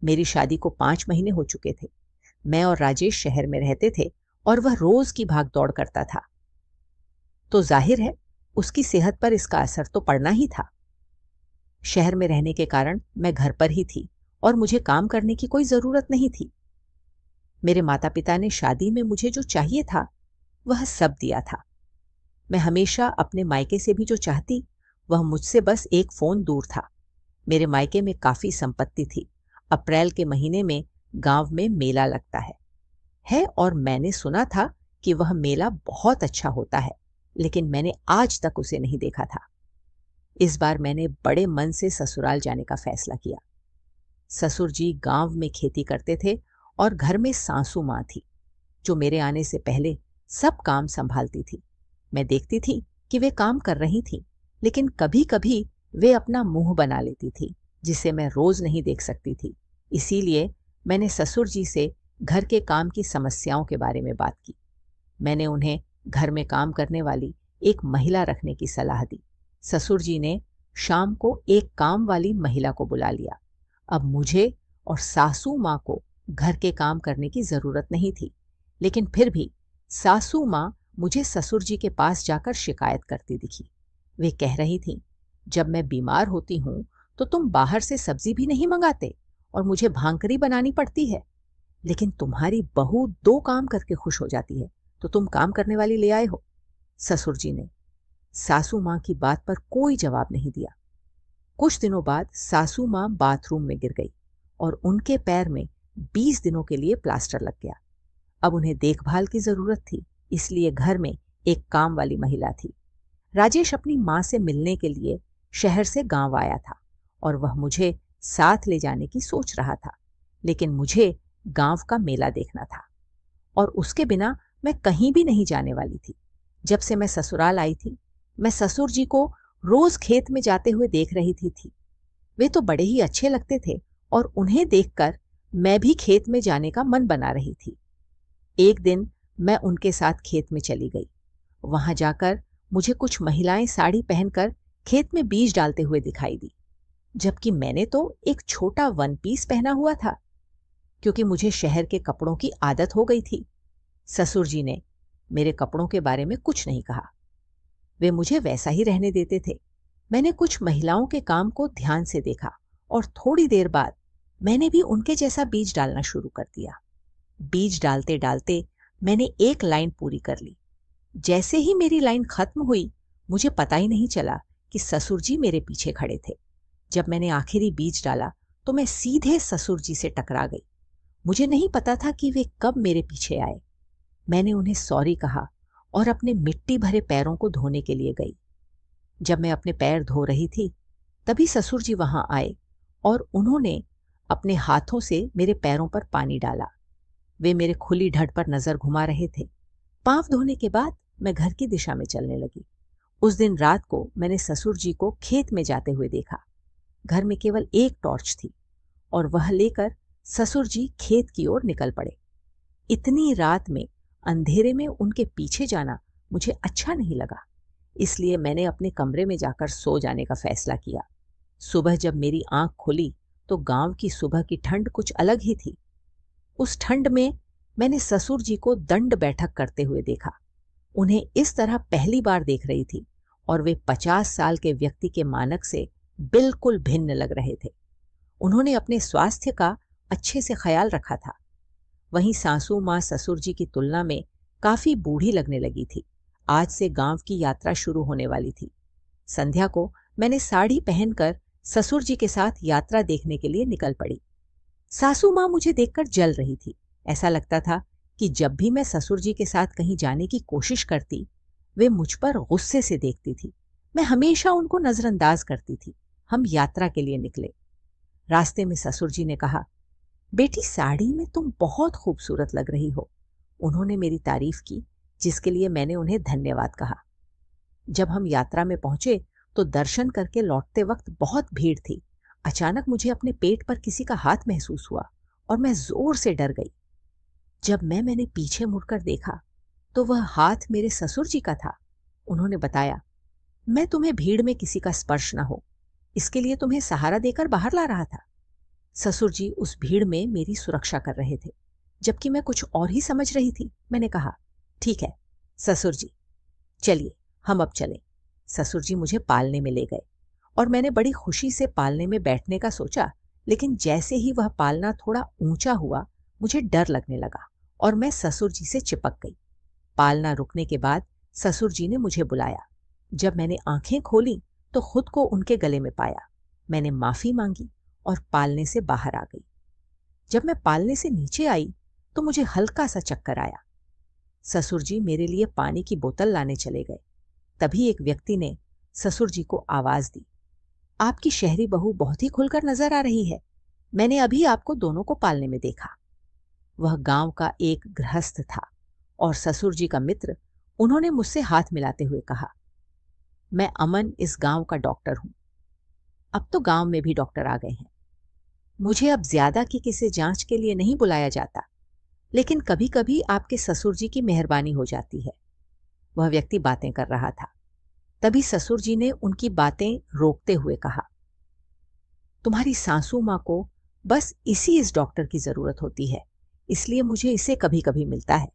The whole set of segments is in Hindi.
मेरी शादी को 5 महीने हो चुके थे। मैं और राजेश शहर में रहते थे और वह रोज की भाग दौड़ करता था, तो जाहिर है उसकी सेहत पर इसका असर तो पड़ना ही था। शहर में रहने के कारण मैं घर पर ही थी और मुझे काम करने की कोई जरूरत नहीं थी। मेरे माता पिता ने शादी में मुझे जो चाहिए था वह सब दिया था। मैं हमेशा अपने मायके से भी जो चाहती वह मुझसे बस एक फोन दूर था। मेरे मायके में काफी संपत्ति थी। अप्रैल के महीने में गांव में मेला लगता है और मैंने सुना था कि वह मेला बहुत अच्छा होता है, लेकिन मैंने आज तक उसे नहीं देखा था। इस बार मैंने बड़े मन से ससुराल जाने का फैसला किया। ससुर जी गांव में खेती करते थे और घर में सासू मां थी, जो मेरे आने से पहले सब काम संभालती थी। मैं देखती थी कि वे काम कर रही थीं, लेकिन कभी कभी वे अपना मुंह बना लेती थी, जिसे मैं रोज नहीं देख सकती थी। इसीलिए मैंने ससुर जी से घर के काम की समस्याओं के बारे में बात की। मैंने उन्हें घर में काम करने वाली एक महिला रखने की सलाह दी। ससुर जी ने शाम को एक काम वाली महिला को बुला लिया। अब मुझे और सासू माँ को घर के काम करने की जरूरत नहीं थी, लेकिन फिर भी सासू माँ मुझे ससुर जी के पास जाकर शिकायत करती दिखी। वे कह रही थीं, जब मैं बीमार होती हूं तो तुम बाहर से सब्जी भी नहीं मंगाते और मुझे भांकरी बनानी पड़ती है, लेकिन तुम्हारी बहू 2 काम करके खुश हो जाती है, तो तुम काम करने वाली ले आए हो। ससुर जी ने सासू माँ की बात पर कोई जवाब नहीं दिया। कुछ दिनों बाद सासू माँ बाथरूम में गिर गई और उनके पैर में 20 दिनों के लिए प्लास्टर लग गया। अब उन्हें देखभाल की जरूरत थी, इसलिए घर में एक काम वाली महिला थी। राजेश अपनी माँ से मिलने के लिए शहर से गांव आया था और वह मुझे साथ ले जाने की सोच रहा था, लेकिन मुझे गांव का मेला देखना था और उसके बिना मैं कहीं भी नहीं जाने वाली थी। जब से मैं ससुराल आई थी, मैं ससुर जी को रोज खेत में जाते हुए देख रही थी। वे तो बड़े ही अच्छे लगते थे और उन्हें देखकर मैं भी खेत में जाने का मन बना रही थी। एक दिन मैं उनके साथ खेत में चली गई। वहां जाकर मुझे कुछ महिलाएं साड़ी पहनकर खेत में बीज डालते हुए दिखाई दी, जबकि मैंने तो एक छोटा वन पीस पहना हुआ था, क्योंकि मुझे शहर के कपड़ों की आदत हो गई थी। ससुर जी ने मेरे कपड़ों के बारे में कुछ नहीं कहा, वे मुझे वैसा ही रहने देते थे। मैंने कुछ महिलाओं के काम को ध्यान से देखा और थोड़ी देर बाद मैंने भी उनके जैसा बीज डालना शुरू कर दिया। बीज डालते डालते मैंने एक लाइन पूरी कर ली। जैसे ही मेरी लाइन खत्म हुई, मुझे पता ही नहीं चला कि ससुर जी मेरे पीछे खड़े थे। जब मैंने आखिरी बीज डाला तो मैं सीधे ससुर जी से टकरा गई। मुझे नहीं पता था कि वे कब मेरे पीछे आए। मैंने उन्हें सॉरी कहा और अपने मिट्टी भरे पैरों को धोने के लिए गई। जब मैं अपने पैर धो रही थी, तभी ससुर जी वहां आए और उन्होंने अपने हाथों से मेरे पैरों पर पानी डाला। वे मेरे खुली ढड पर नजर घुमा रहे थे। पांव धोने के बाद मैं घर की दिशा में चलने लगी। उस दिन रात को मैंने ससुर जी को खेत में जाते हुए देखा। घर में केवल एक टॉर्च थी और वह लेकर ससुर जी खेत की ओर निकल पड़े। इतनी रात में अंधेरे में उनके पीछे जाना मुझे अच्छा नहीं लगा, इसलिए मैंने अपने कमरे में जाकर सो जाने का फैसला किया। सुबह जब मेरी आंख खुली तो गांव की सुबह की ठंड कुछ अलग ही थी। उस ठंड में मैंने ससुर जी को दंड बैठक करते हुए देखा। उन्हें इस तरह पहली बार देख रही थी और वे 50 साल के व्यक्ति के मानक से बिल्कुल भिन्न लग रहे थे। उन्होंने अपने स्वास्थ्य का अच्छे से ख्याल रखा था। वहीं सासू माँ ससुर जी की तुलना में काफी बूढ़ी लगने लगी थी। आज से गांव की यात्रा शुरू होने वाली थी। संध्या को मैंने साड़ी पहनकर ससुर जी के साथ यात्रा देखने के लिए निकल पड़ी। सासू माँ मुझे देखकर जल रही थी। ऐसा लगता था कि जब भी मैं ससुर जी के साथ कहीं जाने की कोशिश करती, वे मुझ पर गुस्से से देखती थी। मैं हमेशा उनको नजरअंदाज करती थी। हम यात्रा के लिए निकले। रास्ते में ससुर जी ने कहा, बेटी साड़ी में तुम बहुत खूबसूरत लग रही हो। उन्होंने मेरी तारीफ की, जिसके लिए मैंने उन्हें धन्यवाद कहा। जब हम यात्रा में पहुंचे तो दर्शन करके लौटते वक्त बहुत भीड़ थी। अचानक मुझे अपने पेट पर किसी का हाथ महसूस हुआ और मैं जोर से डर गई। जब मैंने पीछे मुड़कर देखा तो वह हाथ मेरे ससुर जी का था। उन्होंने बताया, मैं तुम्हें भीड़ में किसी का स्पर्श न हो, इसके लिए तुम्हें सहारा देकर बाहर ला रहा था। ससुर जी उस भीड़ में मेरी सुरक्षा कर रहे थे, जबकि मैं कुछ और ही समझ रही थी। मैंने कहा, ठीक है ससुर जी, चलिए हम अब चलें। ससुर जी मुझे पालने में ले गए और मैंने बड़ी खुशी से पालने में बैठने का सोचा, लेकिन जैसे ही वह पालना थोड़ा ऊंचा हुआ, मुझे डर लगने लगा और मैं ससुर जी से चिपक गई। पालना रुकने के बाद ससुर जी ने मुझे बुलाया। जब मैंने आंखें खोली तो खुद को उनके गले में पाया। मैंने माफी मांगी और पालने से बाहर आ गई। जब मैं पालने से नीचे आई तो मुझे हल्का सा चक्कर आया। ससुर जी मेरे लिए पानी की बोतल लाने चले गए। तभी एक व्यक्ति ने ससुर जी को आवाज दी, आपकी शहरी बहू बहुत ही खुलकर नजर आ रही है। मैंने अभी आपको दोनों को पालने में देखा। वह गांव का एक गृहस्थ था और ससुर जी का मित्र। उन्होंने मुझसे हाथ मिलाते हुए कहा, मैं अमन इस गांव का डॉक्टर हूं। अब तो गांव में भी डॉक्टर आ गए हैं। मुझे अब ज्यादा की किसी जांच के लिए नहीं बुलाया जाता, लेकिन कभी कभी आपके ससुर जी की मेहरबानी हो जाती है। वह व्यक्ति बातें कर रहा था। तभी ससुर जी ने उनकी बातें रोकते हुए कहा, तुम्हारी सासू माँ को बस इस डॉक्टर की जरूरत होती है, इसलिए मुझे इसे कभी कभी मिलता है।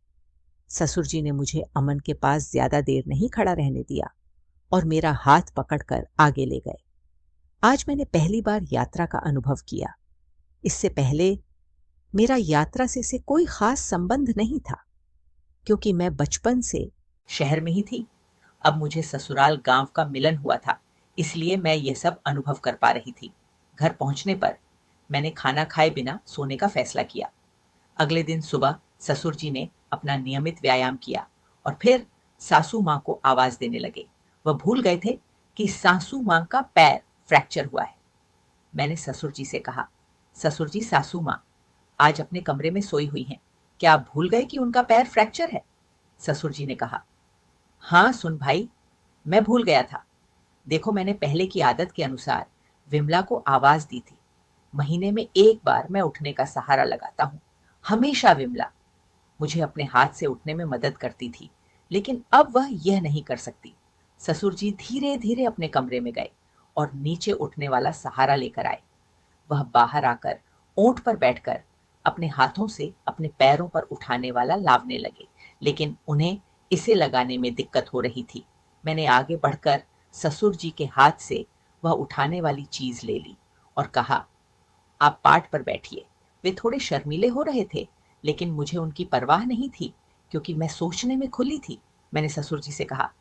ससुर जी ने मुझे अमन के पास ज्यादा देर नहीं खड़ा रहने दिया और मेरा हाथ पकड़कर आगे ले गए। आज मैंने पहली बार यात्रा का अनुभव किया। इससे पहले मेरा यात्रा से कोई खास संबंध नहीं था, क्योंकि मैं बचपन से शहर में ही थी। अब मुझे ससुराल गांव का मिलन हुआ था, इसलिए मैं यह सब अनुभव कर पा रही थी। घर पहुंचने पर मैंने खाना खाए बिना सोने का फैसला किया। अगले दिन सुबह ससुर जी ने अपना नियमित व्यायाम किया और फिर सासू माँ को आवाज देने लगे। वह भूल गए थे कि सासू माँ का पैर फ्रैक्चर हुआ है। मैंने ससुर जी से कहा, ससुर जी, सासू माँ आज अपने कमरे में सोई हुई हैं, क्या आप भूल गए कि उनका पैर फ्रैक्चर है? ससुर जी ने कहा, हाँ सुन भाई, मैं भूल गया था। देखो, मैंने पहले की आदत के अनुसार विमला को आवाज दी थी। महीने में एक बार मैं उठने का सहारा लगाता हूँ। हमेशा विमला मुझे अपने हाथ से उठने में मदद करती थी, लेकिन अब वह यह नहीं कर सकती। ससुर जी धीरे धीरे अपने कमरे में गए और नीचे उठने वाला सहारा लेकर आए। वह बाहर आकर ओंठ पर बैठकर अपने हाथों से अपने पैरों पर उठाने वाला लावने लगे, लेकिन उन्हें इसे लगाने में दिक्कत हो रही थी। मैंने आगे बढ़कर ससुर जी के हाथ से वह उठाने वाली चीज ले ली और कहा, आप पाट पर बैठिए। वे थोड़े शर्मीले हो रहे थे, लेकिन मुझे उनकी परवाह नहीं थी, क्योंकि मैं सोचने में खुली थी। मैंने ससुर जी से कहा,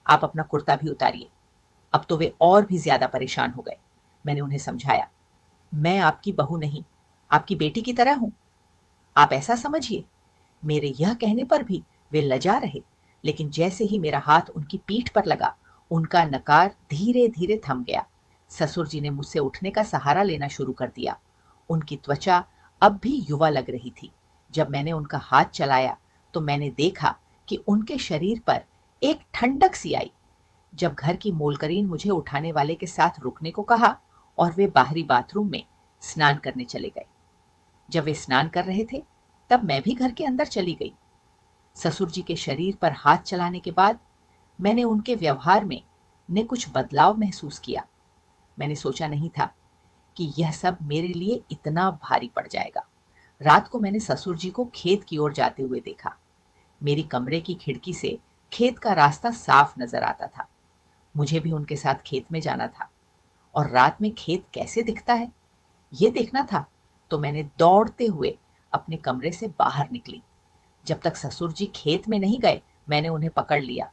आप अपना कुर्ता भी उतारिए। अब तो वे और भी ज्यादा परेशान हो गए। मैंने उन्हें समझाया, मैं आपकी बहू नहीं, आपकी बेटी की तरह हूं, आप ऐसा समझिए। मेरे यह कहने पर भी वे लजा रहे, लेकिन जैसे ही मेरा हाथ उनकी पीठ पर लगा, उनका नकार धीरे धीरे थम गया। ससुर जी ने मुझसे उठने का सहारा लेना शुरू कर दिया। उनकी त्वचा अब भी युवा लग रही थी। जब मैंने उनका हाथ चलाया तो मैंने देखा कि उनके शरीर पर एक ठंडक सी आई। जब घर की मोलकरीन मुझे उठाने वाले के साथ रुकने को कहा और वे बाहरी बाथरूम में स्नान करने चले गए। जब वे स्नान कर रहे थे तब मैं भी घर के अंदर चली गई। ससुर जी के शरीर पर हाथ चलाने के बाद मैंने उनके व्यवहार में ने कुछ बदलाव महसूस किया। मैंने सोचा नहीं था कि यह सब मेरे लिए इतना भारी पड़ जाएगा। रात को मैंने ससुर जी को खेत की ओर जाते हुए देखा। मेरी कमरे की खिड़की से खेत का रास्ता साफ नजर आता था। मुझे भी उनके साथ खेत में जाना था और रात में खेत कैसे दिखता है ये देखना था। तो मैंने दौड़ते हुए अपने कमरे से बाहर निकली। जब तक ससुर जी खेत में नहीं गए, मैंने उन्हें पकड़ लिया।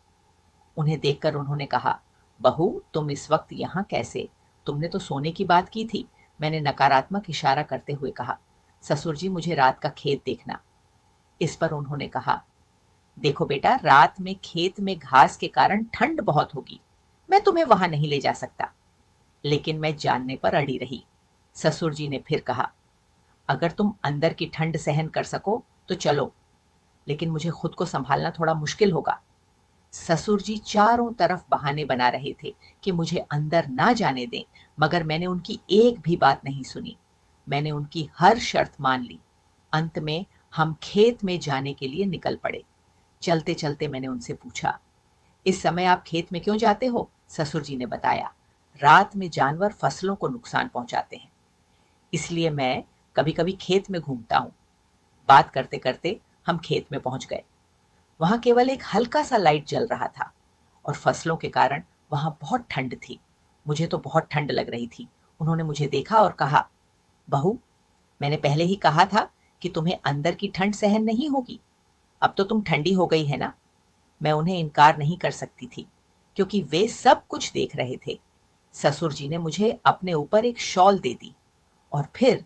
उन्हें देखकर उन्होंने कहा, बहू तुम इस वक्त यहाँ कैसे? तुमने तो सोने की बात की थी। मैंने नकारात्मक इशारा करते हुए कहा, ससुर जी मुझे रात का खेत देखना। इस पर उन्होंने कहा, देखो बेटा, रात में खेत में घास के कारण ठंड बहुत होगी, मैं तुम्हें वहां नहीं ले जा सकता। लेकिन मैं जानने पर अड़ी रही। ससुर जी ने फिर कहा, अगर तुम अंदर की ठंड सहन कर सको तो चलो, लेकिन मुझे खुद को संभालना थोड़ा मुश्किल होगा। ससुर जी चारों तरफ बहाने बना रहे थे कि मुझे अंदर ना जाने दें, मगर मैंने उनकी एक भी बात नहीं सुनी। मैंने उनकी हर शर्त मान ली। अंत में हम खेत में जाने के लिए निकल पड़े। चलते चलते मैंने उनसे पूछा, इस समय आप खेत में क्यों जाते हो? ससुर जी ने बताया, रात में जानवर फसलों को नुकसान पहुंचाते हैं। इसलिए मैं कभी कभी खेत में घूमता हूँ। बात करते करते हम खेत में पहुंच गए। वहां केवल एक हल्का सा लाइट जल रहा था और फसलों के कारण वहां बहुत ठंड थी। मुझे तो बहुत ठंड लग रही थी। उन्होंने मुझे देखा और कहा, बहू, मैंने पहले ही कहा था कि तुम्हें अंदर की ठंड सहन नहीं होगी। अब तो तुम ठंडी हो गई है ना। मैं उन्हें इनकार नहीं कर सकती थी क्योंकि वे सब कुछ देख रहे थे। ससुर जी ने मुझे अपने ऊपर एक शॉल दे दी और फिर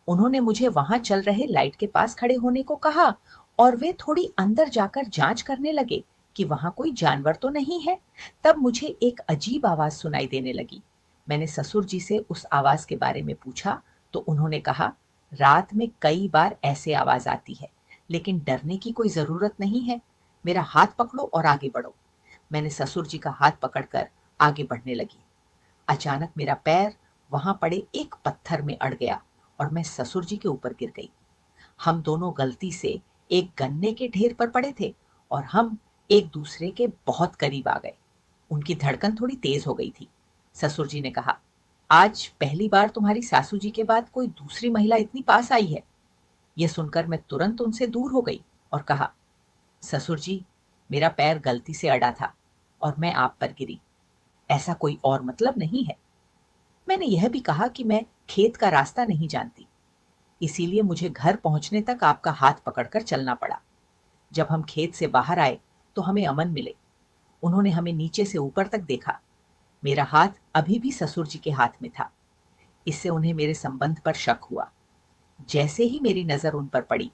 उन्होंने मुझे वहां चल रहे लाइट के पास खड़े होने को कहा और वे थोड़ी अंदर जाकर जांच करने लगे कि वहां कोई जानवर तो नहीं है। तब मुझे एक अजीब आवाज सुनाई देने लगी। मैंने ससुर जी से उस आवाज के बारे में पूछा तो उन्होंने कहा, रात में कई बार ऐसे आवाज आती है, लेकिन डरने की कोई जरूरत नहीं है। मेरा हाथ पकड़ो और आगे बढ़ो। मैंने ससुर जी का हाथ पकड़कर आगे बढ़ने लगी। अचानक मेरा पैर वहां पड़े एक पत्थर में अड़ गया और मैं ससुर जी के ऊपर गिर गई। हम दोनों गलती से एक गन्ने के ढेर पर पड़े थे और हम एक दूसरे के बहुत करीब आ गए। उनकी धड़कन थोड़ी तेज हो गई थी। ससुर जी ने कहा, आज पहली बार तुम्हारी सासू जी के बाद कोई दूसरी महिला इतनी पास आई है। यह सुनकर मैं तुरंत उनसे दूर हो गई और कहा, ससुर जी, मेरा पैर गलती से अड़ा था और मैं आप पर गिरी। ऐसा कोई और मतलब नहीं है। मैंने यह भी कहा कि मैं खेत का रास्ता नहीं जानती, इसीलिए मुझे घर पहुंचने तक आपका हाथ पकड़कर चलना पड़ा। जब हम खेत से बाहर आए तो हमें अमन मिले। उन्होंने हमें नीचे से ऊपर तक देखा। मेरा हाथ अभी भी ससुर जी के हाथ में था। इससे उन्हें मेरे संबंध पर शक हुआ। जैसे ही मेरी नजर उन पर पड़ी,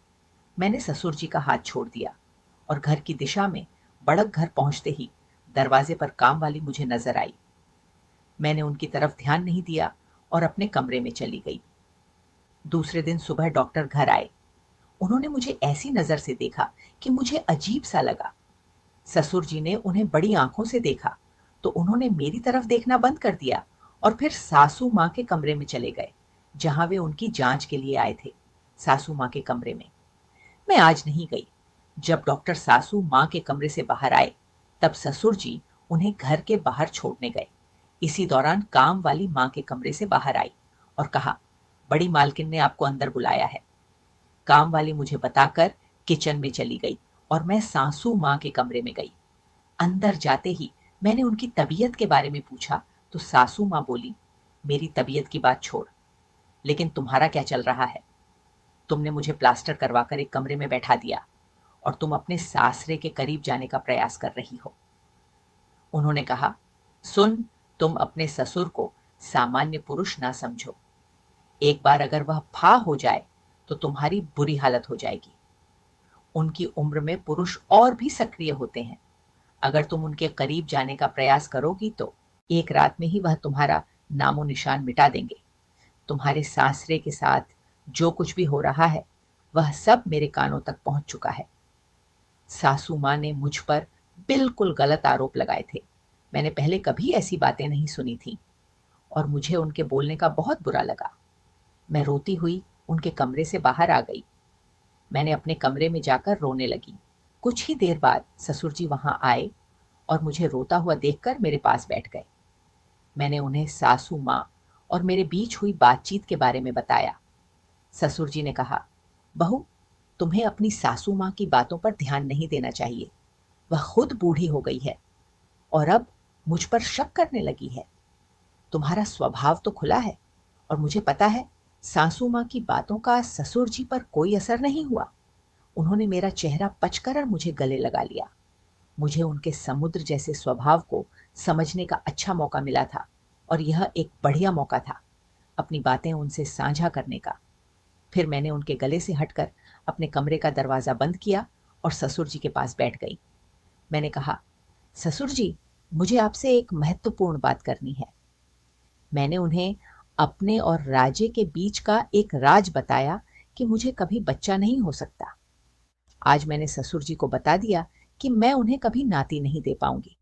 मैंने ससुर जी का हाथ छोड़ दिया और घर की दिशा में बड़क घर पहुंचते ही दरवाजे पर काम वाली मुझे नजर आई। मैंने उनकी तरफ ध्यान नहीं दिया और अपने कमरे में चली गई। दूसरे दिन सुबह डॉक्टर घर आए। उन्होंने मुझे ऐसी नजर से देखा कि मुझे अजीब सा लगा। ससुर जी ने उन्हें बड़ी आंखों से देखा तो उन्होंने मेरी तरफ देखना बंद कर दिया और फिर सासू माँ के कमरे में चले गए, जहां वे उनकी जांच के लिए आए थे। सासू माँ के कमरे में मैं आज नहीं गई। जब डॉक्टर सासू माँ के कमरे से बाहर आए तब ससुर जी उन्हें घर के बाहर छोड़ने गए। इसी दौरान काम वाली माँ के कमरे से बाहर आई और कहा, बड़ी मालकिन ने आपको अंदर बुलाया है। काम वाली मुझे बताकर किचन में चली गई और मैं सासू माँ के कमरे में गई। अंदर जाते ही मैंने उनकी तबीयत के बारे में पूछा तो सासू माँ बोली, मेरी तबीयत की बात छोड़, लेकिन तुम्हारा क्या चल रहा है। तुमने मुझे प्लास्टर करवाकर एक कमरे में बैठा दिया और तुम अपने सासरे के करीब जाने का प्रयास कर रही हो। उन्होंने कहा, सुन, तुम अपने ससुर को सामान्य पुरुष ना समझो। एक बार अगर वह फा हो जाए तो तुम्हारी बुरी हालत हो जाएगी। उनकी उम्र में पुरुष और भी सक्रिय होते हैं। अगर तुम उनके करीब जाने का प्रयास करोगी तो एक रात में ही वह तुम्हारा नामो निशान मिटा देंगे। तुम्हारे सासरे के साथ जो कुछ भी हो रहा है वह सब मेरे कानों तक पहुंच चुका है। सासू माँ ने मुझ पर बिल्कुल गलत आरोप लगाए थे। मैंने पहले कभी ऐसी बातें नहीं सुनी थी और मुझे उनके बोलने का बहुत बुरा लगा। मैं रोती हुई उनके कमरे से बाहर आ गई। मैंने अपने कमरे में जाकर रोने लगी। कुछ ही देर बाद ससुर जी वहां आए और मुझे रोता हुआ देखकर मेरे पास बैठ गए। मैंने उन्हें सासू माँ और मेरे बीच हुई बातचीत के बारे में बताया। ससुर जी ने कहा, बहू, तुम्हें अपनी सासू माँ की बातों पर ध्यान नहीं देना चाहिए। वह खुद बूढ़ी हो गई है और अब मुझ पर शक करने लगी है। तुम्हारा स्वभाव तो खुला है और मुझे पता है सासू माँ की बातों का ससुर जी पर कोई असर नहीं हुआ। उन्होंने मेरा चेहरा पचकर मुझे गले लगा लिया। मुझे उनके समुद्र जैसे स्वभाव को समझने का अच्छा मौका मिला था और यह एक बढ़िया मौका था अपनी बातें उनसे साझा करने का। फिर मैंने उनके गले से हटकर अपने कमरे का दरवाजा बंद किया और ससुर जी के पास बैठ गई। मैंने कहा, ससुर जी, मुझे आपसे एक महत्वपूर्ण बात करनी है। मैंने उन्हें अपने और राजे के बीच का एक राज बताया कि मुझे कभी बच्चा नहीं हो सकता। आज मैंने ससुर जी को बता दिया कि मैं उन्हें कभी नाती नहीं दे पाऊंगी।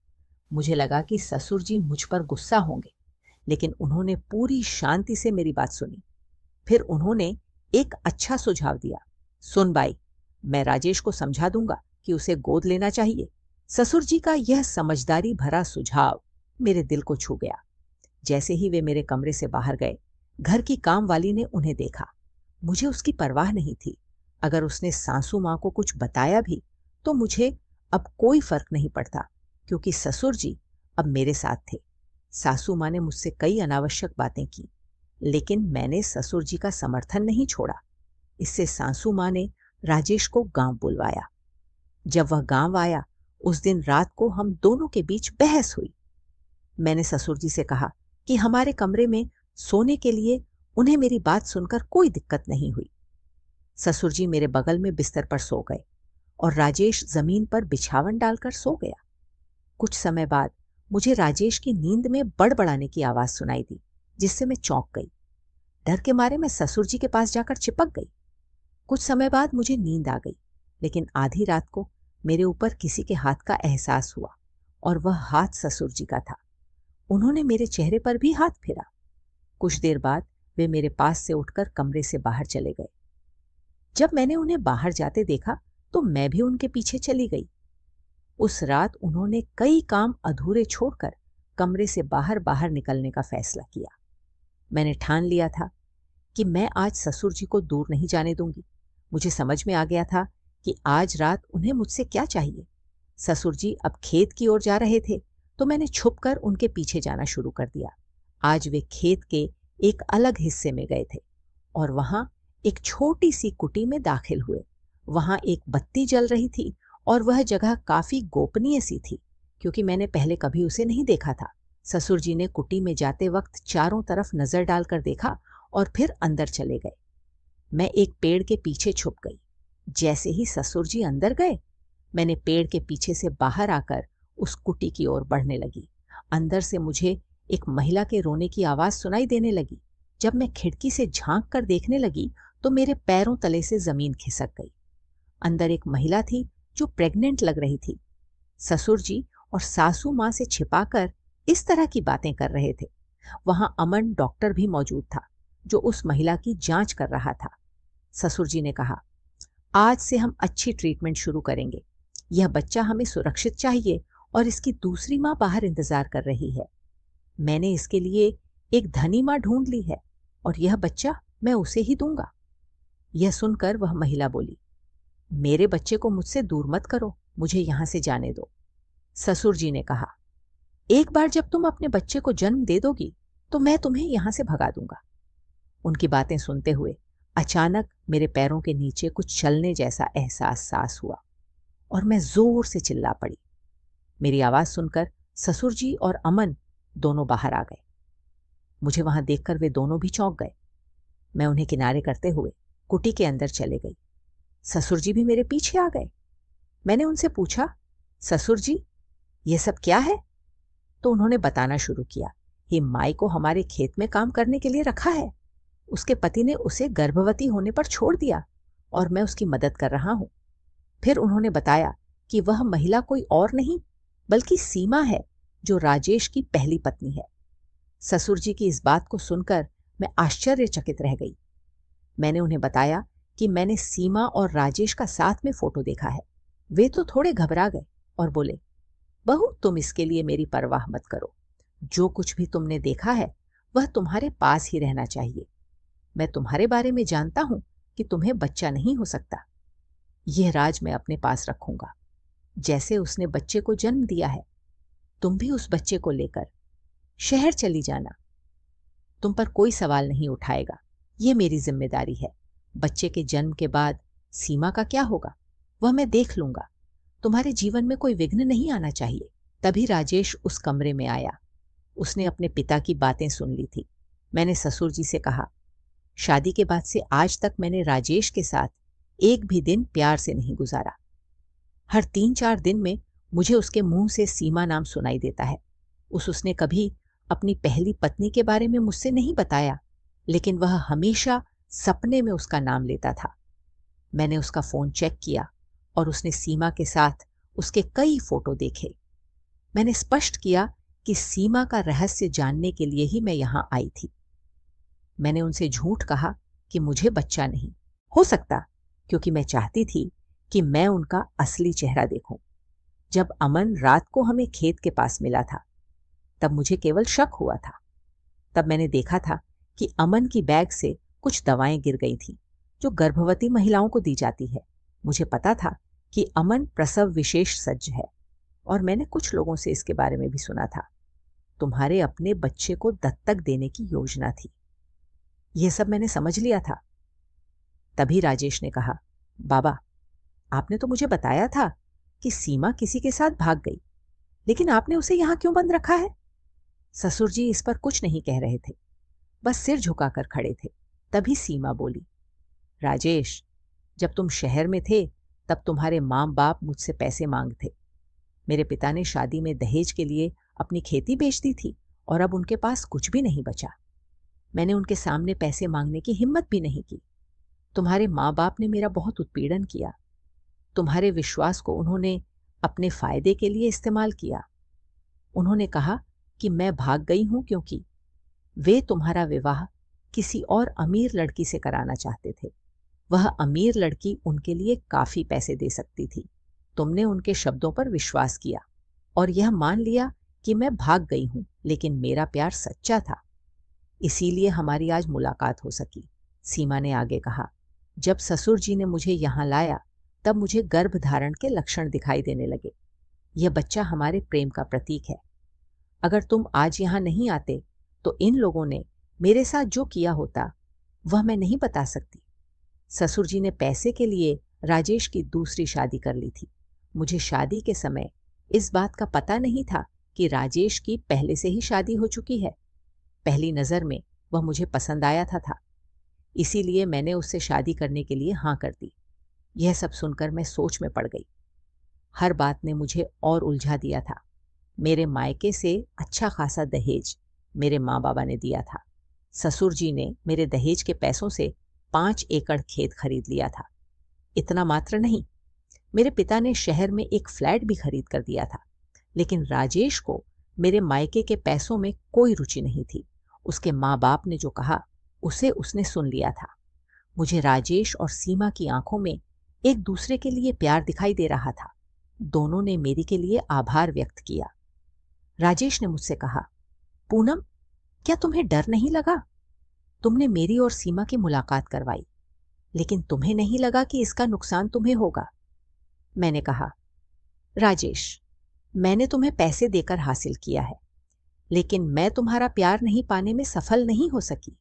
मुझे लगा कि ससुर जी मुझ पर गुस्सा होंगे, लेकिन उन्होंने पूरी शांति से मेरी बात सुनी। फिर उन्होंने एक अच्छा सुझाव दिया। सुन बाई, मैं राजेश को समझा दूंगा कि उसे गोद लेना चाहिए। ससुर जी का यह समझदारी भरा सुझाव मेरे दिल को छू गया। जैसे ही वे मेरे कमरे से बाहर गए, घर की काम वाली ने उन्हें देखा। मुझे उसकी परवाह नहीं थी। अगर उसने सासू माँ को कुछ बताया भी तो मुझे अब कोई फर्क नहीं पड़ता, क्योंकि ससुर जी अब मेरे साथ थे। सासू माँ ने मुझसे कई अनावश्यक बातें की, लेकिन मैंने ससुर जी का समर्थन नहीं छोड़ा। इससे सासू माँ ने राजेश को गांव बुलवाया। जब वह गांव आया, उस दिन रात को हम दोनों के बीच बहस हुई। मैंने ससुर जी से कहा कि हमारे कमरे में सोने के लिए उन्हें मेरी बात सुनकर कोई दिक्कत नहीं हुई। ससुर जी मेरे बगल में बिस्तर पर सो गए और राजेश जमीन पर बिछावन डालकर सो गया। कुछ समय बाद मुझे राजेश की नींद में बड़बड़ाने की आवाज सुनाई दी, जिससे मैं चौंक गई। डर के मारे मैं ससुर जी के पास जाकर चिपक गई। कुछ समय बाद मुझे नींद आ गई, लेकिन आधी रात को मेरे ऊपर किसी के हाथ का एहसास हुआ और वह हाथ ससुर जी का था। उन्होंने मेरे चेहरे पर भी हाथ फेरा। कुछ देर बाद वे मेरे पास से उठकर कमरे से बाहर चले गए। जब मैंने उन्हें बाहर जाते देखा तो मैं भी उनके पीछे चली गई। उस रात उन्होंने कई काम अधूरे छोड़कर कमरे से बाहर बाहर निकलने का फैसला किया। मैंने ठान लिया था कि मैं आज ससुर जी को दूर नहीं जाने दूंगी। मुझे समझ में आ गया था कि आज रात उन्हें मुझसे क्या चाहिए। ससुर जी अब खेत की ओर जा रहे थे, तो मैंने छुपकर उनके पीछे जाना शुरू कर दिया। आज वे खेत के एक अलग हिस्से में गए थे और वहां एक छोटी सी कुटी में दाखिल हुए। वहां एक बत्ती जल रही थी और वह जगह काफी गोपनीय सी थी, क्योंकि मैंने पहले कभी उसे नहीं देखा था। ससुर जी ने कुटी में जाते वक्त चारों तरफ नजर डालकर देखा और फिर अंदर चले गए। मैं एक पेड़ के पीछे छुप गई। जैसे ही ससुर जी अंदर गए, मैंने पेड़ के पीछे से बाहर आकर उस कुटी की ओर बढ़ने लगी। अंदर से मुझे एक महिला के रोने की आवाज सुनाई देने लगी। जब मैं खिड़की से झांक कर देखने लगी तो मेरे पैरों तले से जमीन खिसक गई। अंदर एक महिला थी जो प्रेग्नेंट लग रही थी। ससुर जी और सासू माँ से छिपाकर इस तरह की बातें कर रहे थे। वहां अमन डॉक्टर भी मौजूद था, जो उस महिला की जांच कर रहा था। ससुर जी ने कहा, आज से हम अच्छी ट्रीटमेंट शुरू करेंगे। यह बच्चा हमें सुरक्षित चाहिए और इसकी दूसरी माँ बाहर इंतजार कर रही है। मैंने इसके लिए एक धनी माँ ढूंढ ली है और यह बच्चा मैं उसे ही दूंगा। यह सुनकर वह महिला बोली, मेरे बच्चे को मुझसे दूर मत करो, मुझे यहां से जाने दो। ससुर जी ने कहा, एक बार जब तुम अपने बच्चे को जन्म दे दोगी तो मैं तुम्हें यहां से भगा दूंगा। उनकी बातें सुनते हुए अचानक मेरे पैरों के नीचे कुछ चलने जैसा एहसास हुआ और मैं जोर से चिल्ला पड़ी। मेरी आवाज सुनकर ससुर जी और अमन दोनों बाहर आ गए। मुझे वहां देखकर वे दोनों भी चौंक गए। मैं उन्हें किनारे करते हुए कुटी के अंदर चले गई। ससुर जी भी मेरे पीछे आ गए। मैंने उनसे पूछा, ससुर जी, यह सब क्या है? तो उन्होंने बताना शुरू किया कि माई को हमारे खेत में काम करने के लिए रखा है। उसके पति ने उसे गर्भवती होने पर छोड़ दिया और मैं उसकी मदद कर रहा हूं। फिर उन्होंने बताया कि वह महिला कोई और नहीं बल्कि सीमा है, जो राजेश की पहली पत्नी है। ससुर जी की इस बात को सुनकर मैं आश्चर्यचकित रह गई। मैंने उन्हें बताया कि मैंने सीमा और राजेश का साथ में फोटो देखा है। वे तो थोड़े घबरा गए और बोले, बहू, तुम इसके लिए मेरी परवाह मत करो। जो कुछ भी तुमने देखा है वह तुम्हारे पास ही रहना चाहिए। मैं तुम्हारे बारे में जानता हूं कि तुम्हें बच्चा नहीं हो सकता। यह राज मैं अपने पास रखूंगा। जैसे उसने बच्चे को जन्म दिया है, तुम भी उस बच्चे को लेकर शहर चली जाना। तुम पर कोई सवाल नहीं उठाएगा, यह मेरी जिम्मेदारी है। बच्चे के जन्म के बाद सीमा का क्या होगा वह मैं देख लूंगा। तुम्हारे जीवन में कोई विघ्न नहीं आना चाहिए। तभी राजेश उस कमरे में आया। उसने अपने पिता की बातें सुन ली थी। मैंने ससुर जी से कहा, शादी के बाद से आज तक मैंने राजेश के साथ एक भी दिन प्यार से नहीं गुजारा। हर 3-4 दिन में मुझे उसके मुंह से सीमा नाम सुनाई देता है। उसने कभी अपनी पहली पत्नी के बारे में मुझसे नहीं बताया, लेकिन वह हमेशा सपने में उसका नाम लेता था। मैंने उसका फोन चेक किया और उसने सीमा के साथ उसके कई फोटो देखे। मैंने स्पष्ट किया कि सीमा का रहस्य जानने के लिए ही मैं यहां आई थी। मैंने उनसे झूठ कहा कि मुझे बच्चा नहीं हो सकता, क्योंकि मैं चाहती थी कि मैं उनका असली चेहरा देखूं। जब अमन रात को हमें खेत के पास मिला था, तब मुझे केवल शक हुआ था। तब मैंने देखा था कि अमन की बैग से कुछ दवाएं गिर गई थीं जो गर्भवती महिलाओं को दी जाती है। मुझे पता था कि अमन प्रसव विशेष सज्ज है और मैंने कुछ लोगों से इसके बारे में भी सुना था। तुम्हारे अपने बच्चे को दत्तक देने की योजना थी। यह सब मैंने समझ लिया था। तभी राजेश ने कहा, बाबा, आपने तो मुझे बताया था कि सीमा किसी के साथ भाग गई, लेकिन आपने उसे यहां क्यों बंद रखा है? ससुर जी इस पर कुछ नहीं कह रहे थे, बस सिर झुकाकर खड़े थे। तभी सीमा बोली, राजेश, जब तुम शहर में थे तब तुम्हारे माँ बाप मुझसे पैसे मांगते। मेरे पिता ने शादी में दहेज के लिए अपनी खेती बेच दी थी और अब उनके पास कुछ भी नहीं बचा। मैंने उनके सामने पैसे मांगने की हिम्मत भी नहीं की। तुम्हारे माँ बाप ने मेरा बहुत उत्पीड़न किया। तुम्हारे विश्वास को उन्होंने अपने फायदे के लिए इस्तेमाल किया। उन्होंने कहा कि मैं भाग गई हूं क्योंकि वे तुम्हारा विवाह किसी और अमीर लड़की से कराना चाहते थे। वह अमीर लड़की उनके लिए काफी पैसे दे सकती थी। तुमने उनके शब्दों पर विश्वास किया और यह मान लिया कि मैं भाग गई हूं, लेकिन मेरा प्यार सच्चा था। इसीलिए हमारी आज मुलाकात हो सकी। सीमा ने आगे कहा, जब ससुर जी ने मुझे यहां लाया तब मुझे गर्भधारण के लक्षण दिखाई देने लगे। यह बच्चा हमारे प्रेम का प्रतीक है। अगर तुम आज यहां नहीं आते तो इन लोगों ने मेरे साथ जो किया होता वह मैं नहीं बता सकती। ससुर जी ने पैसे के लिए राजेश की दूसरी शादी कर ली थी। मुझे शादी के समय इस बात का पता नहीं था कि राजेश की पहले से ही शादी हो चुकी है। पहली नजर में वह मुझे पसंद आया था। इसीलिए मैंने उससे शादी करने के लिए हाँ कर दी। यह सब सुनकर मैं सोच में पड़ गई। हर बात ने मुझे और उलझा दिया था। मेरे मायके से अच्छा खासा दहेज मेरे माँ बाबा ने दिया था। ससुर जी ने मेरे दहेज के पैसों से 5 एकड़ खेत खरीद लिया था। इतना मात्र नहीं, मेरे पिता ने शहर में एक फ्लैट भी खरीद कर दिया था। लेकिन राजेश को मेरे मायके के पैसों में कोई रुचि नहीं थी। उसके माँ बाप ने जो कहा उसे उसने सुन लिया था। मुझे राजेश और सीमा की आंखों में एक दूसरे के लिए प्यार दिखाई दे रहा था। दोनों ने मेरी के लिए आभार व्यक्त किया। राजेश ने मुझसे कहा, पूनम, क्या तुम्हें डर नहीं लगा? तुमने मेरी और सीमा की मुलाकात करवाई, लेकिन तुम्हें नहीं लगा कि इसका नुकसान तुम्हें होगा? मैंने कहा, राजेश, मैंने तुम्हें पैसे देकर हासिल किया है, लेकिन मैं तुम्हारा प्यार नहीं पाने में सफल नहीं हो सकी।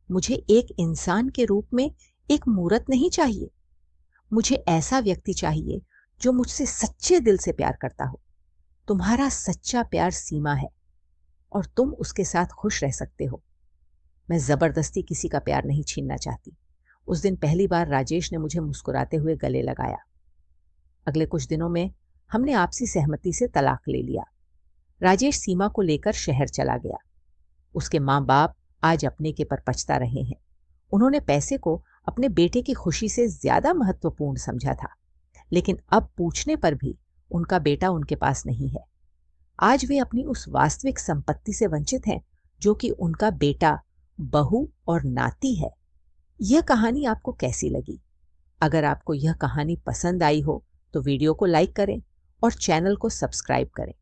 मुझे एक इंसान के रूप में एक मूरत नहीं चाहिए। मुझे ऐसा व्यक्ति चाहिए जो मुझसे सच्चे दिल से प्यार करता हो। तुम्हारा सच्चा प्यार सीमा है और तुम उसके साथ खुश रह सकते हो। मैं जबरदस्ती किसी का प्यार नहीं छीनना चाहती। उस दिन पहली बार राजेश ने मुझे मुस्कुराते हुए गले लगाया। अगले कुछ दिनों में हमने आपसी सहमति से तलाक ले लिया। राजेश सीमा को लेकर शहर चला गया। उसके माँ बाप आज अपने के पर पछता रहे हैं। उन्होंने पैसे को अपने बेटे की खुशी से ज्यादा महत्वपूर्ण समझा था, लेकिन अब पूछने पर भी उनका बेटा उनके पास नहीं है। आज वे अपनी उस वास्तविक संपत्ति से वंचित हैं जो कि उनका बेटा, बहू और नाती है। यह कहानी आपको कैसी लगी? अगर आपको यह कहानी पसंद आई हो तो वीडियो को लाइक करें और चैनल को सब्सक्राइब करें।